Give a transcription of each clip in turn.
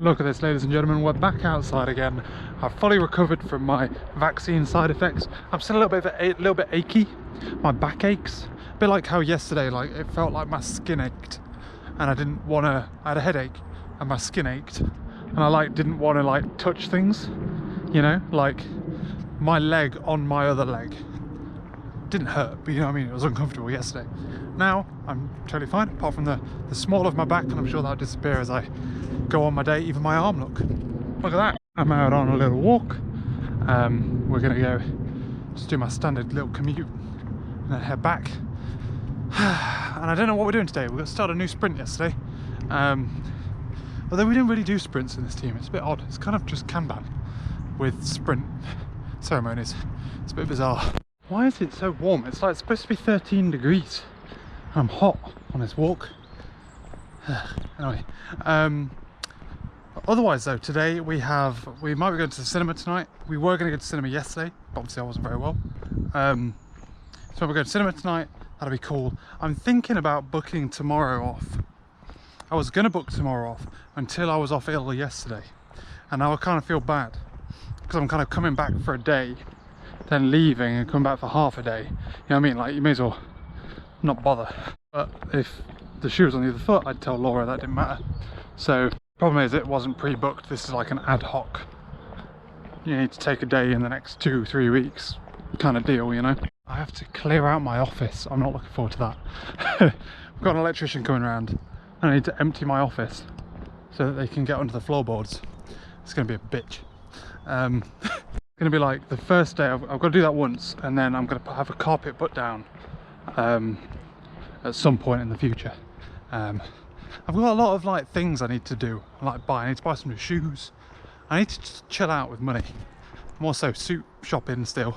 Look at this, ladies and gentlemen, we're back outside again. I've fully recovered from my vaccine side effects. I'm still a little bit achy. My back aches. A bit like how yesterday, like it felt like my skin ached, and I didn't want to. I had a headache, and my skin ached, and I didn't want to touch things. You know, like my leg on my other leg didn't hurt, but you know what I mean. It was uncomfortable yesterday. Now I'm totally fine, apart from the small of my back, and I'm sure that'll disappear as I go on my day. Even my arm, look at that. I'm out on a little walk. We're gonna go just do my standard little commute and then head back. And I don't know what we're doing today. We got to start a new sprint yesterday, although we didn't really do sprints in this team. It's a bit odd. It's kind of just Kanban with sprint ceremonies. It's a bit bizarre. Why is it so warm? It's like supposed to be 13 degrees. I'm hot on this walk. Anyway, otherwise though, today we might be going to the cinema tonight. We were going to go to the cinema yesterday, but obviously I wasn't very well. So we're going to cinema tonight. That'll be cool. I'm thinking about booking tomorrow off. I was going to book tomorrow off until I was off ill yesterday, and now I kind of feel bad because I'm kind of coming back for a day, then leaving and coming back for half a day. You know what I mean? Like, you may as well not bother. But if the shoe was on the other foot, I'd tell Laura that didn't matter. So problem is, it wasn't pre-booked. This is like an ad hoc, you need to take a day in the next 2-3 weeks kind of deal, you know. I have to clear out my office. I'm not looking forward to that. We've got an electrician coming around and I need to empty my office so that they can get onto the floorboards. It's going to be a bitch. It's going to be like the first day. I've got to do that once, and then I'm going to have a carpet put down at some point in the future. I've got a lot of things I need to do. I need to buy some new shoes. I need to just chill out with money. I'm also suit shopping still.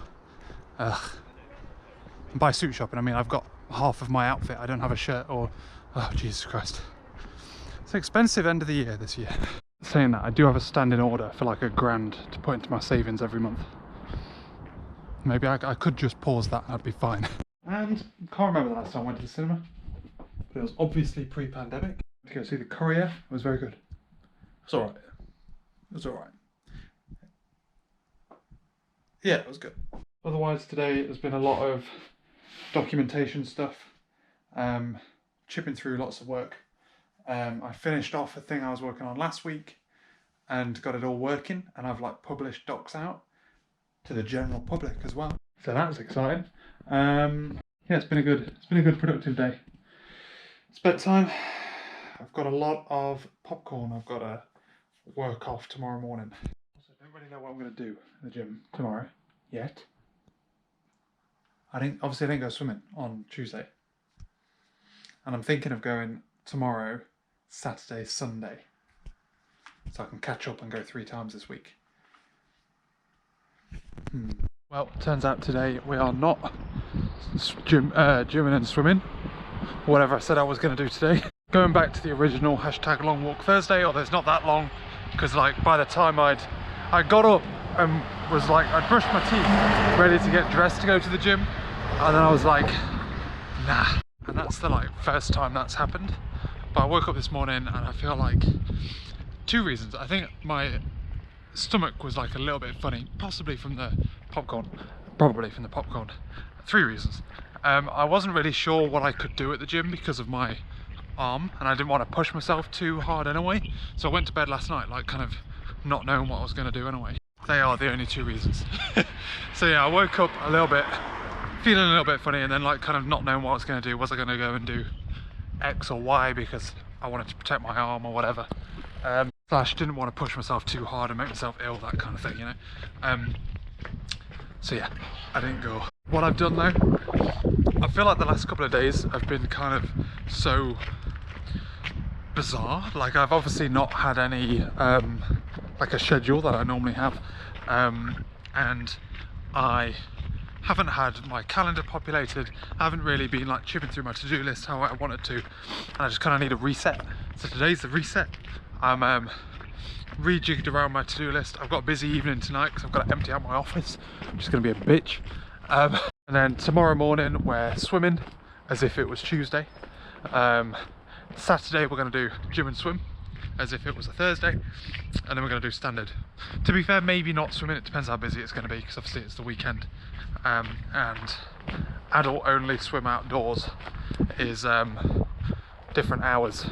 And by suit shopping, I mean I've got half of my outfit. I don't have a shirt or... Oh, Jesus Christ. It's an expensive end of the year this year. Saying that, I do have a standing order for like £1,000 to put into my savings every month. Maybe I could just pause that and I'd be fine. And I can't remember the last time I went to the cinema, but it was obviously pre-pandemic. To go see the Courier. It was very good. It's alright. It was alright. Yeah, it was good. Otherwise today there's been a lot of documentation stuff, chipping through lots of work. I finished off a thing I was working on last week and got it all working, and I've published docs out to the general public as well. So that's exciting. Yeah, it's been a good productive day. It's bedtime. I've got a lot of popcorn I've got to work off tomorrow morning. Also, I don't really know what I'm going to do in the gym tomorrow yet. Obviously I didn't go swimming on Tuesday, and I'm thinking of going tomorrow, Saturday, Sunday, so I can catch up and go 3 times this week. Well, turns out today we are not gymming and swimming, whatever I said I was going to do today. Going back to the original #long walk Thursday, although it's not that long, because by the time I got up and was I'd brushed my teeth, ready to get dressed to go to the gym, and then I was like, nah. And that's the first time that's happened. But I woke up this morning and I feel 2 reasons. I think my stomach was a little bit funny, possibly from the popcorn, probably from the popcorn. 3 reasons. I wasn't really sure what I could do at the gym because of my arm, and I didn't want to push myself too hard anyway. So I went to bed last night kind of not knowing what I was going to do anyway. They are the only 2 reasons. So yeah, I woke up a little bit feeling a little bit funny, and then kind of not knowing what I was going to do. Was I going to go and do X or Y because I wanted to protect my arm or whatever, slash didn't want to push myself too hard and make myself ill, that kind of thing, you know. So yeah, I didn't go. What I've done though, I feel like the last couple of days have been kind of so bizarre. I've obviously not had any a schedule that I normally have, and I haven't had my calendar populated. I haven't really been chipping through my to-do list how I wanted to, and I just kind of need a reset. So today's the reset. I'm rejigged around my to-do list. I've got a busy evening tonight because I've got to empty out my office, which is going to be a bitch. And then tomorrow morning we're swimming as if it was Tuesday. Saturday we're going to do gym and swim. as if it was a Thursday, and then we're going to do standard. To be fair, maybe not swimming, it depends how busy it's going to be, because obviously it's the weekend, and adult only swim outdoors is different hours,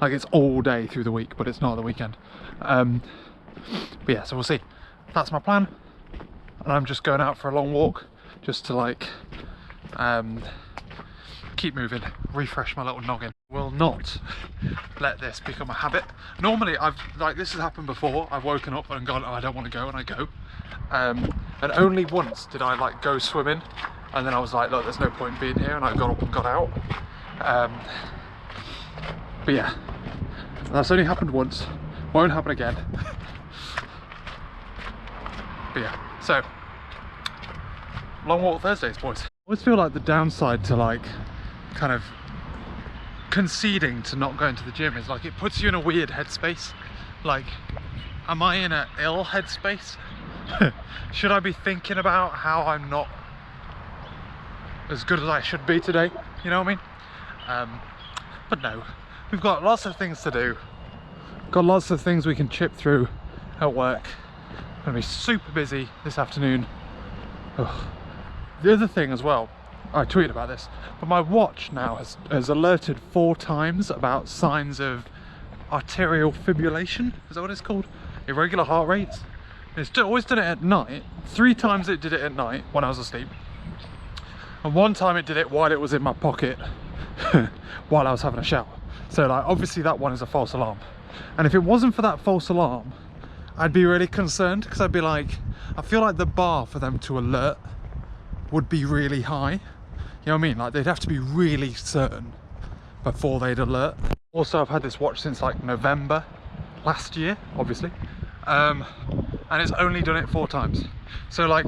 like it's all day through the week, but it's not the weekend. But yeah, so we'll see. That's my plan, and I'm just going out for a long walk just to like keep moving, refresh my little noggin. Will not let this become a habit. Normally this has happened before, I've woken up and gone, oh, I don't want to go, and I go, and only once did I like go swimming, and then I was like, look, there's no point in being here, and I got up and got out. But yeah, that's only happened once, won't happen again. But yeah, so long walk Thursdays, boys. I always feel like the downside to like kind of conceding to not going to the gym is like it puts you in a weird headspace. Like, am I in an ill headspace? Should I be thinking about how I'm not as good as I should be today? You know what I mean? But no, we've got lots of things to do. Got lots of things we can chip through at work. Gonna be super busy this afternoon. Ugh. The other thing as well, I tweeted about this, but my watch now has alerted 4 times about signs of arterial fibrillation. Is that what it's called? Irregular heart rates. It's always done it at night. 3 times it did it at night when I was asleep. And 1 time it did it while it was in my pocket while I was having a shower. So like, obviously that one is a false alarm. And if it wasn't for that false alarm, I'd be really concerned, because I'd be like, I feel like the bar for them to alert would be really high. You know what I mean? Like, they'd have to be really certain before they'd alert. Also, I've had this watch since like November last year, obviously, and it's only done it 4 times. So like,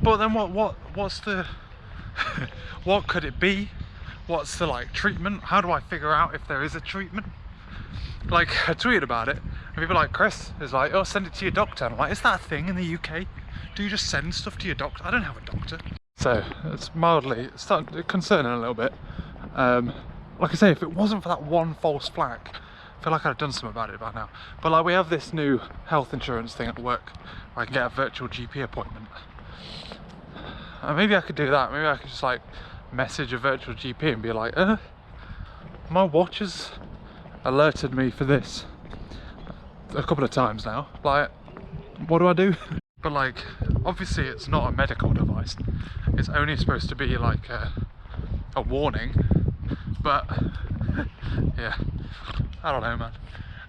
but then what's the what could it be? What's the like treatment? How do I figure out if there is a treatment? Like, I tweeted about it and people like Chris is like, oh, send it to your doctor. And I'm like, is that a thing in the UK? Do you just send stuff to your doctor? I don't have a doctor. So it's mildly starting concerning a little bit. Like I say, if it wasn't for that one false flag, I feel like I'd have done something about it by now. But like, we have this new health insurance thing at work where I can get a virtual GP appointment. Maybe I could do that. Maybe I could just like message a virtual GP and be like, my watch has alerted me for this a couple of times now. Like, what do I do? But like, obviously it's not a medical device. It's only supposed to be like a warning. But yeah, I don't know, man.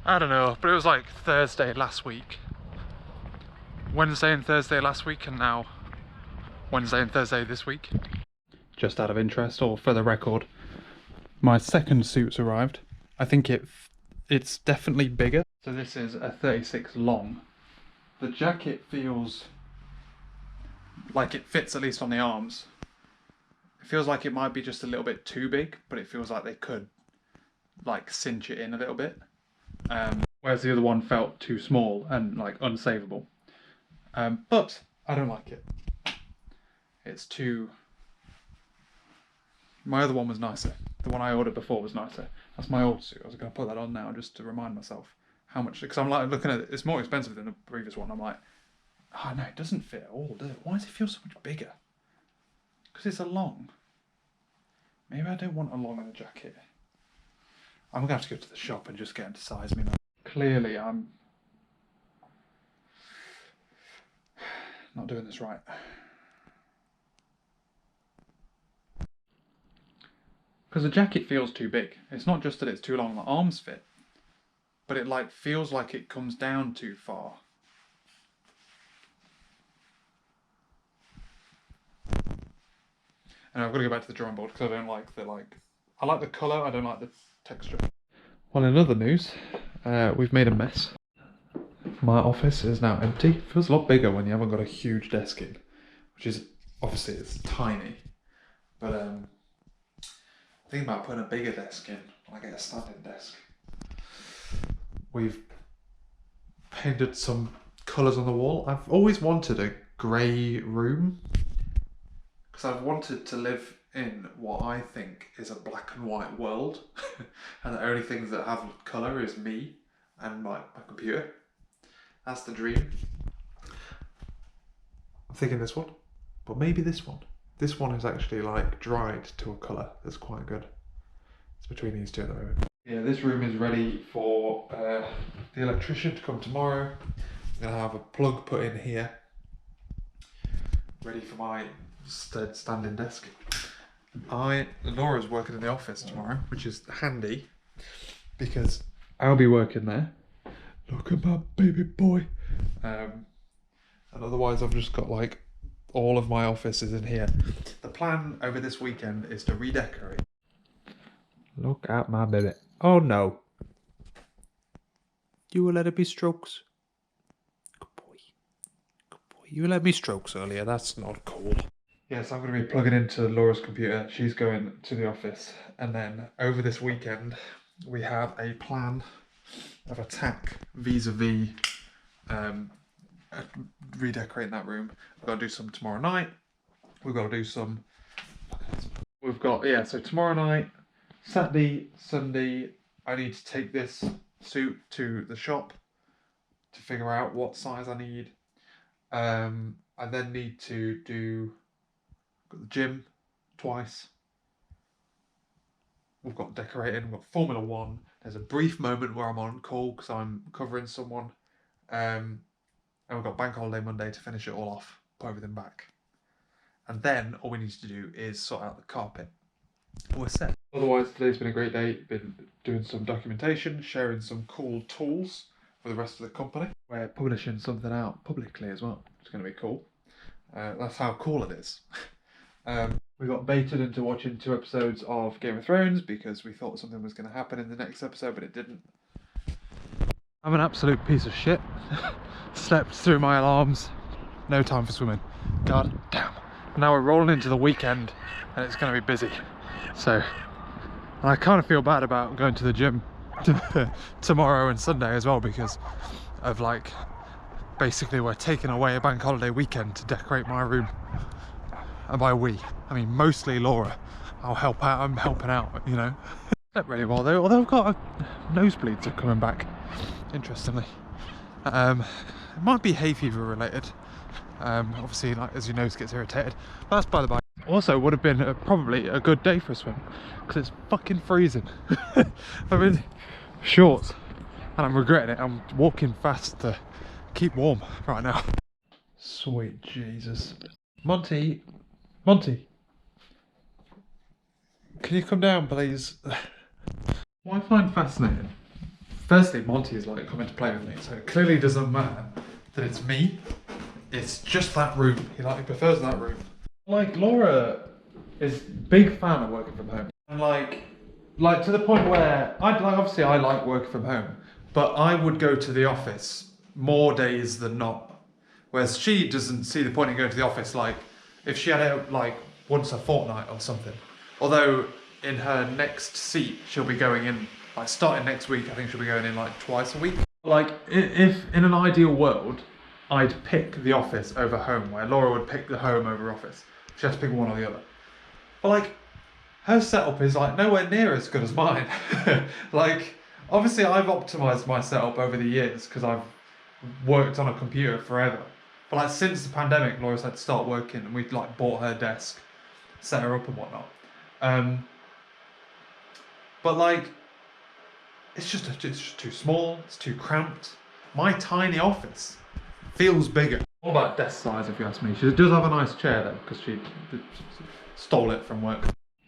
I don't know. But it was like Thursday last week, Wednesday and Thursday last week, and now Wednesday and Thursday this week. Just out of interest, or for the record, my second suit's arrived. I think it's definitely bigger. So this is a 36 long. The jacket feels like it fits at least on the arms. It feels like it might be just a little bit too big, but it feels like they could like cinch it in a little bit. Whereas the other one felt too small and like unsavable. But I don't like it. It's too... My other one was nicer. The one I ordered before was nicer. That's my old suit. I was going to put that on now just to remind myself how much, because I'm like looking at it, it's more expensive than the previous one. I'm like, oh no, it doesn't fit at all, does it? Why does it feel so much bigger? Because it's a long. Maybe I don't want a long in a jacket. I'm going to have to go to the shop and just get them to size me, man. Clearly I'm not doing this right. Because the jacket feels too big. It's not just that it's too long, the arms fit, but it like feels like it comes down too far. And I've got to go back to the drawing board because I don't like the I like the colour, I don't like the texture. Well, in other news, we've made a mess. My office is now empty. It feels a lot bigger when you haven't got a huge desk in, which is, obviously it's tiny, but thinking about putting a bigger desk in when I get a standing desk. We've painted some colours on the wall. I've always wanted a grey room because I've wanted to live in what I think is a black and white world, and the only things that have colour is me and my computer. That's the dream. I'm thinking this one, but maybe this one. This one is actually like dried to a colour that's quite good. It's between these two at the moment. Yeah, this room is ready for the electrician to come tomorrow. I'm gonna have a plug put in here, ready for my standing desk. Laura's working in the office tomorrow, which is handy because I'll be working there. Look at my baby boy. And otherwise I've just got like all of my offices in here. The plan over this weekend is to redecorate. Look at my baby. Oh no. You will let it be strokes. Good boy. Good boy. You let me strokes earlier. That's not cool. Yes, I'm going to be plugging into Laura's computer. She's going to the office. And then over this weekend, we have a plan of attack vis-a-vis redecorating that room. We've got to do some tomorrow night. We've got to do some... We've got, yeah, so tomorrow night, Saturday, Sunday, I need to take this suit to the shop to figure out what size I need. I then need to do the gym twice. We've got decorating, we've got Formula 1. There's a brief moment where I'm on call because I'm covering someone. And we've got Bank Holiday Monday to finish it all off, put everything back. And then all we need to do is sort out the carpet. We're set. Otherwise, today's been a great day. Been doing some documentation, sharing some cool tools for the rest of the company. We're publishing something out publicly as well. It's going to be cool. That's how cool it is. We got baited into watching 2 episodes of Game of Thrones because we thought something was going to happen in the next episode, but it didn't. I'm an absolute piece of shit. Slept through my alarms. No time for swimming. God damn. Now we're rolling into the weekend and it's going to be busy. So, and I kind of feel bad about going to the gym tomorrow and Sunday as well because of like, basically we're taking away a bank holiday weekend to decorate my room. And by we, I mean mostly Laura. I'll help out, I'm helping out, you know. Not really well though, although I've got nosebleeds are coming back, interestingly. It might be hay fever related. Obviously, like as your nose gets irritated, but that's by the by. Also, would have been probably a good day for a swim because it's fucking freezing. I'm in shorts and I'm regretting it. I'm walking fast to keep warm right now. Sweet Jesus. Monty, can you come down please? What I find fascinating, firstly Monty is like coming to play with me, so it clearly doesn't matter that it's me, it's just that room. He prefers that room. Like Laura is big fan of working from home, and like to the point where obviously I like working from home, but I would go to the office more days than not, whereas she doesn't see the point in going to the office like if she had it like once a fortnight or something. Although in her next seat she'll be going in like starting next week. I think she'll be going in like twice a week. Like if in an ideal world I'd pick the office over home, where Laura would pick the home over office. She has to pick one or the other. But like, her setup is like nowhere near as good as mine. Like, obviously I've optimized my setup over the years because I've worked on a computer forever. But like since the pandemic, Laura's had to start working and we'd like bought her desk, set her up and whatnot. But like, it's just too small, it's too cramped. My tiny office feels bigger. All about desk size if you ask me. She does have a nice chair though, because she stole it from work.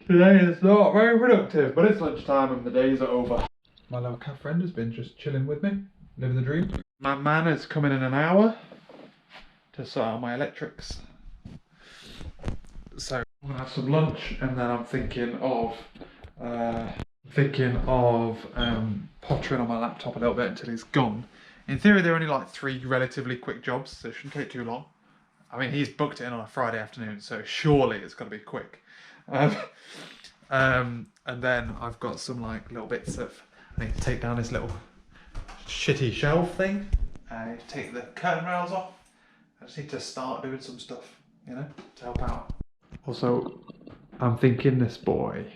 Today is not very productive, but it's lunchtime and the days are over. My little cat friend has been just chilling with me, living the dream. My man is coming in an hour to sort out my electrics. So I'm gonna have some lunch and then I'm thinking of pottering on my laptop a little bit until he's gone. In theory, they're only like 3 relatively quick jobs, so it shouldn't take too long. I mean, he's booked it in on a Friday afternoon, so surely it's got to be quick. And then I've got some like little bits of, I need to take down this little shitty shelf thing. I need to take the curtain rails off. I just need to start doing some stuff, you know, to help out. Also, I'm thinking this boy.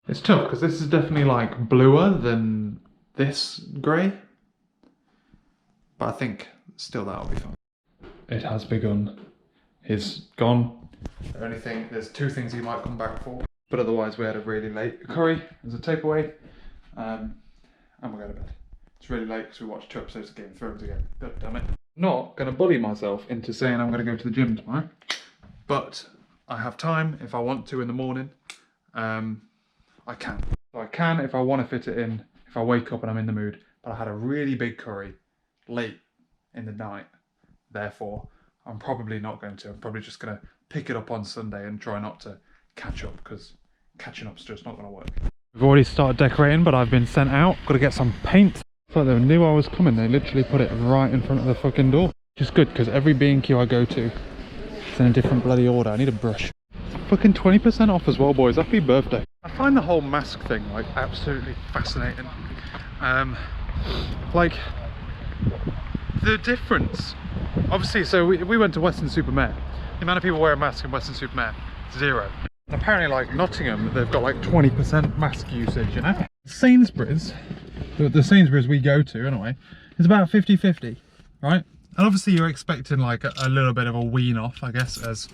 It's tough because this is definitely like bluer than this grey. But I think still that'll be fine. It has begun. He's gone. The only thing, there's two things he might come back for. But otherwise we had a really late curry as a takeaway. And we'll go to bed. It's really late because we watched 2 episodes of Game of Thrones again. God damn it. Not going to bully myself into saying I'm going to go to the gym tomorrow. But I have time if I want to in the morning. I can. So I can if I want to fit it in, if I wake up and I'm in the mood. But I had a really big curry late in the night. Therefore, I'm probably not going to. I'm probably just going to pick it up on Sunday and try not to catch up, because catching up's just not going to work. We've already started decorating, but I've been sent out. Got to get some paint. I thought they knew I was coming. They literally put it right in front of the fucking door. Which is good, because every B&Q I go to, it's in a different bloody order. I need a brush. Fucking 20% off as well, boys. Happy birthday. I find the whole mask thing like absolutely fascinating. Like the difference. Obviously, so we went to Weston-super-Mare. The amount of people wearing masks in Weston-super-Mare, 0. And apparently, like Nottingham, they've got like 20% mask usage, you know? Sainsbury's, the Sainsbury's we go to anyway, is about 50-50, right? And obviously you're expecting like a little bit of a wean off, I guess, as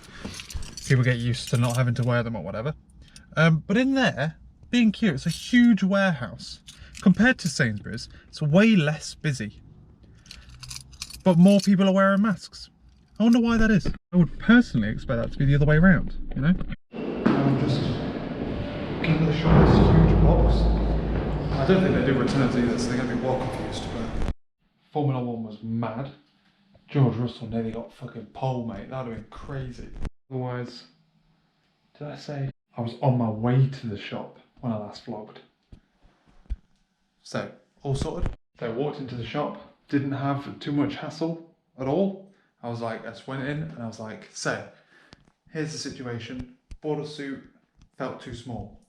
people get used to not having to wear them or whatever. But in there, B&Q, it's a huge warehouse. Compared to Sainsbury's, it's way less busy. But more people are wearing masks. I wonder why that is. I would personally expect that to be the other way around, you know? I'm just getting the shop this huge box. I don't think they do returns either, so they're going to be well confused. But Formula 1 was mad. George Russell nearly got fucking pole, mate. That would have been crazy. Otherwise, did I say I was on my way to the shop when I last vlogged? So, all sorted. So I walked into the shop, didn't have too much hassle at all. I was like, I just went in and I was like, so, here's the situation. Bought a suit, felt too small.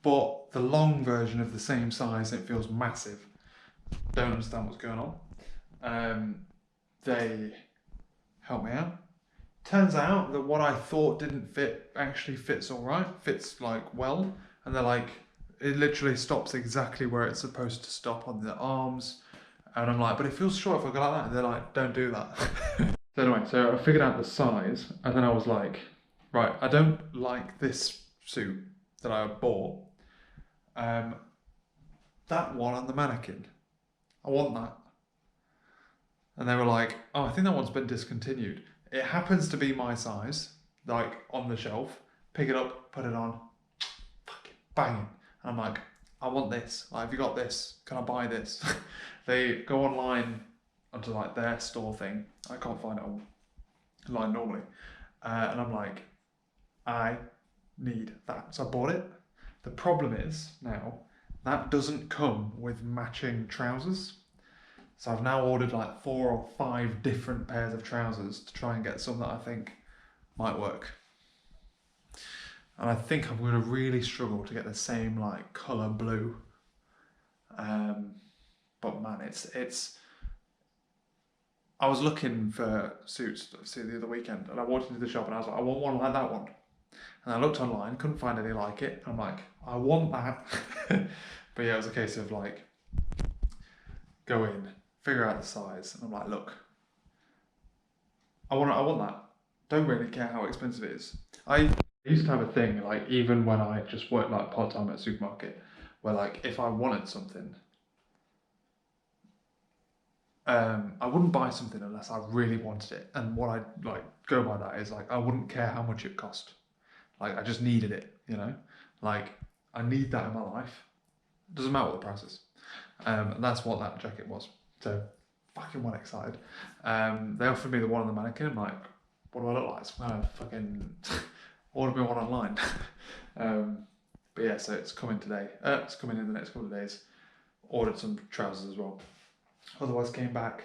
Bought the long version of the same size, it feels massive. Don't understand what's going on. They helped me out. Turns out that what I thought didn't fit actually fits all right, fits like well. And they're like, it literally stops exactly where it's supposed to stop on the arms. And I'm like, but it feels short if I go like that. And they're like, don't do that. So anyway, so I figured out the size, and then I was like, right, I don't like this suit that I bought. That one on the mannequin, I want that. And they were like, oh, I think that one's been discontinued. It happens to be my size, like on the shelf. Pick it up, put it on, fucking banging. And I'm like, I want this. Like, have you got this? Can I buy this? They go online onto like their store thing. I can't find it online normally. And I'm like, I need that. So I bought it. The problem is now that doesn't come with matching trousers. So I've now ordered like 4 or 5 different pairs of trousers to try and get some that I think might work. And I think I'm going to really struggle to get the same like colour blue. But man, it's. I was looking for suits the other weekend, and I walked into the shop and I was like, I want one like that one. And I looked online, couldn't find any like it. I'm like, I want that. But yeah, it was a case of like, go in, figure out the size, and I'm like, look, I want that. Don't really care how expensive it is. I used to have a thing, like even when I just worked like part-time at a supermarket, where like if I wanted something, I wouldn't buy something unless I really wanted it. And what I like go by that is like, I wouldn't care how much it cost. Like I just needed it, you know? Like I need that in my life. Doesn't matter what the price is. And that's what that jacket was. So fucking well excited. They offered me the one on the mannequin. I'm like, what do I look like? So I'm gonna fucking order me one online. But yeah, so it's coming today. It's coming in the next couple of days. Ordered some trousers as well. Otherwise came back,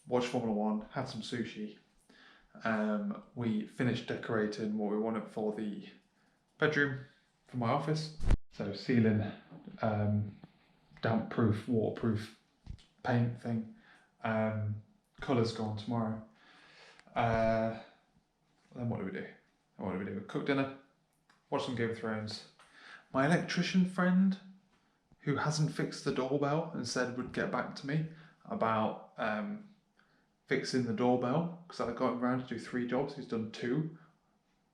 watched Formula 1, had some sushi. We finished decorating what we wanted for the bedroom for my office. So ceiling, damp proof, waterproof paint thing. Colours go on tomorrow. Then what do we do? We cooked dinner, watch some Game of Thrones. My electrician friend, who hasn't fixed the doorbell and said would get back to me about fixing the doorbell, because I got him around to do 3 jobs. He's done 2.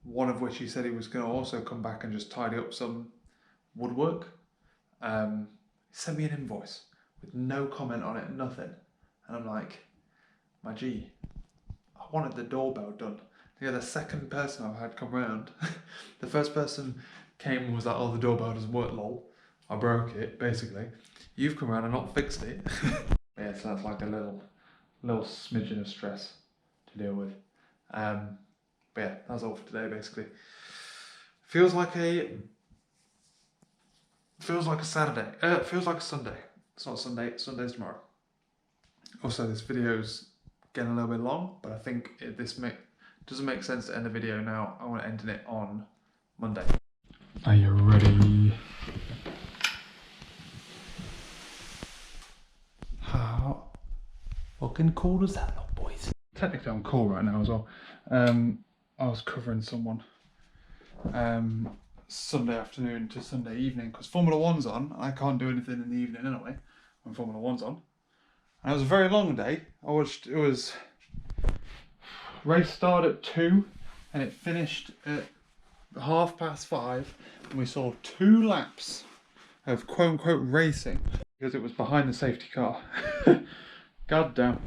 One of which he said he was going to also come back and just tidy up some woodwork. He sent me an invoice with no comment on it, nothing. And I'm like, my G, I wanted the doorbell done. You're the second person I've had come round. The first person came and was like, oh, the doorbell doesn't work, lol. I broke it, basically. You've come around and not fixed it. Yeah, so that's like a little smidgen of stress to deal with. But yeah, that's all for today, basically. Feels like a Saturday. Feels like a Sunday. It's not Sunday, Sunday's tomorrow. Also, this video's getting a little bit long, but I think doesn't make sense to end the video now. I want to end it on Monday. Are you ready? How fucking cool does that look, boys? Technically I'm cool right now as well. I was covering someone Sunday afternoon to Sunday evening because Formula 1's on. I can't do anything in the evening anyway when Formula 1's on. And it was a very long day. Race started at 2 and it finished at 5:30, and we saw 2 laps of quote unquote racing because it was behind the safety car. God damn.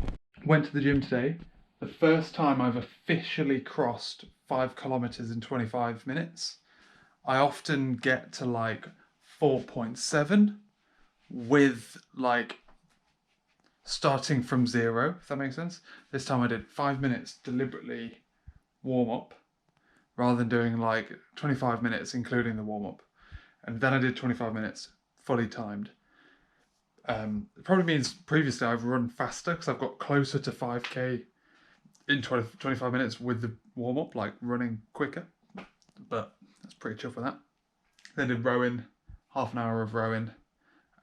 Went to the gym today. The first time I've officially crossed 5 kilometers in 25 minutes. I often get to like 4.7 with like starting from 0, if that makes sense. This time I did 5 minutes deliberately warm up rather than doing like 25 minutes including the warm up. And then I did 25 minutes fully timed. It probably means previously I've run faster because I've got closer to 5k in 25 minutes with the warm up, like running quicker. But that's pretty chill for that. Then did rowing, half an hour of rowing.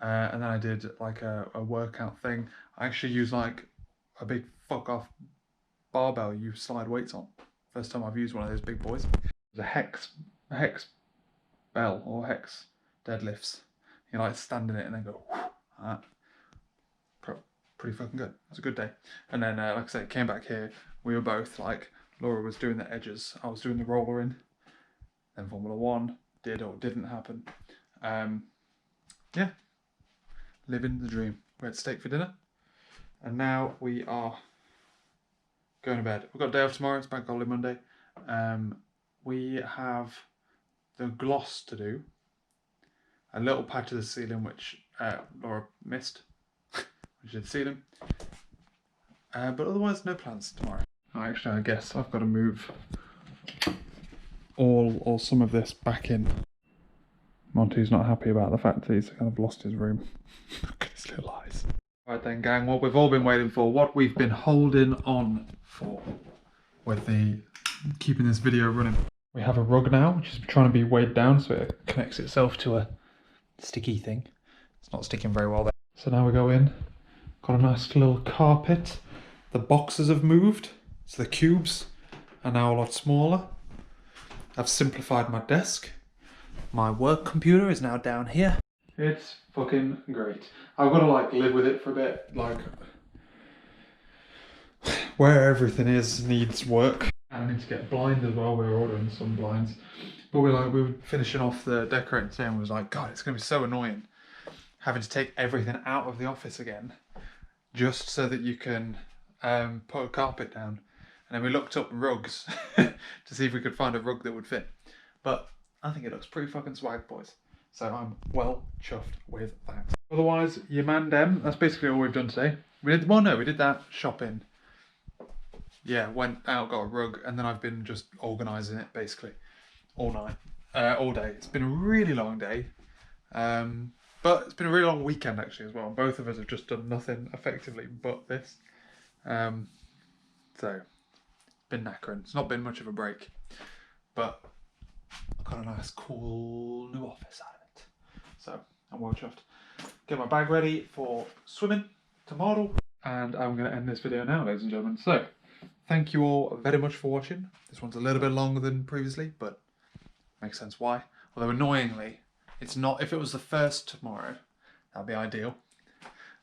And then I did like a workout thing. I actually used like a big fuck off barbell you slide weights on. First time I've used one of those big boys. It was a hex bell or hex deadlifts. You like stand in it and then go like that. Pretty fucking good. It was a good day. And then like I said, came back here. We were both like, Laura was doing the edges, I was doing the roller in. Then Formula 1 did or didn't happen. Yeah. Living the dream. We had steak for dinner, and now we are going to bed. We've got a day off tomorrow. It's Bank Holiday Monday. We have the gloss to do. A little patch of the ceiling which Laura missed. We did the ceiling. But otherwise, no plans tomorrow. Actually, I guess I've got to move all or some of this back in. Monty's not happy about the fact that he's kind of lost his room. Look at his little eyes. Right then, gang, what we've all been waiting for, what we've been holding on for with the keeping this video running. We have a rug now, which is trying to be weighed down so it connects itself to a sticky thing. It's not sticking very well there. So now we go in, got a nice little carpet. The boxes have moved, so the cubes are now a lot smaller. I've simplified my desk. My work computer is now down here. It's fucking great. I've got to like live with it for a bit. Like where everything is needs work. And I need to get blinds as well. We're ordering some blinds. But we were finishing off the decorating today and we was like, God, it's gonna be so annoying having to take everything out of the office again just so that you can put a carpet down. And then we looked up rugs to see if we could find a rug that would fit. But I think it looks pretty fucking swag, boys. So I'm well chuffed with that. Otherwise, your man dem, that's basically all we've done today. We did that shopping. Yeah, went out, got a rug, and then I've been just organising it basically all night, all day. It's been a really long day, but it's been a really long weekend actually as well. Both of us have just done nothing effectively but this. So, been knackering. It's not been much of a break, but I got a nice cool new office out of it. So I'm well chuffed. Get my bag ready for swimming tomorrow, and I'm going to end this video now, ladies and gentlemen. So thank you all very much for watching. This one's a little bit longer than previously, but Makes sense why. Although annoyingly, it's not. If it was the first tomorrow, that'd be ideal.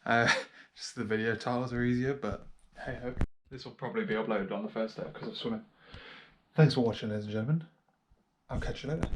Just the video titles are easier, but hey ho. This will probably be uploaded on the first day because of swimming. Thanks for watching, ladies and gentlemen. I'll catch you later.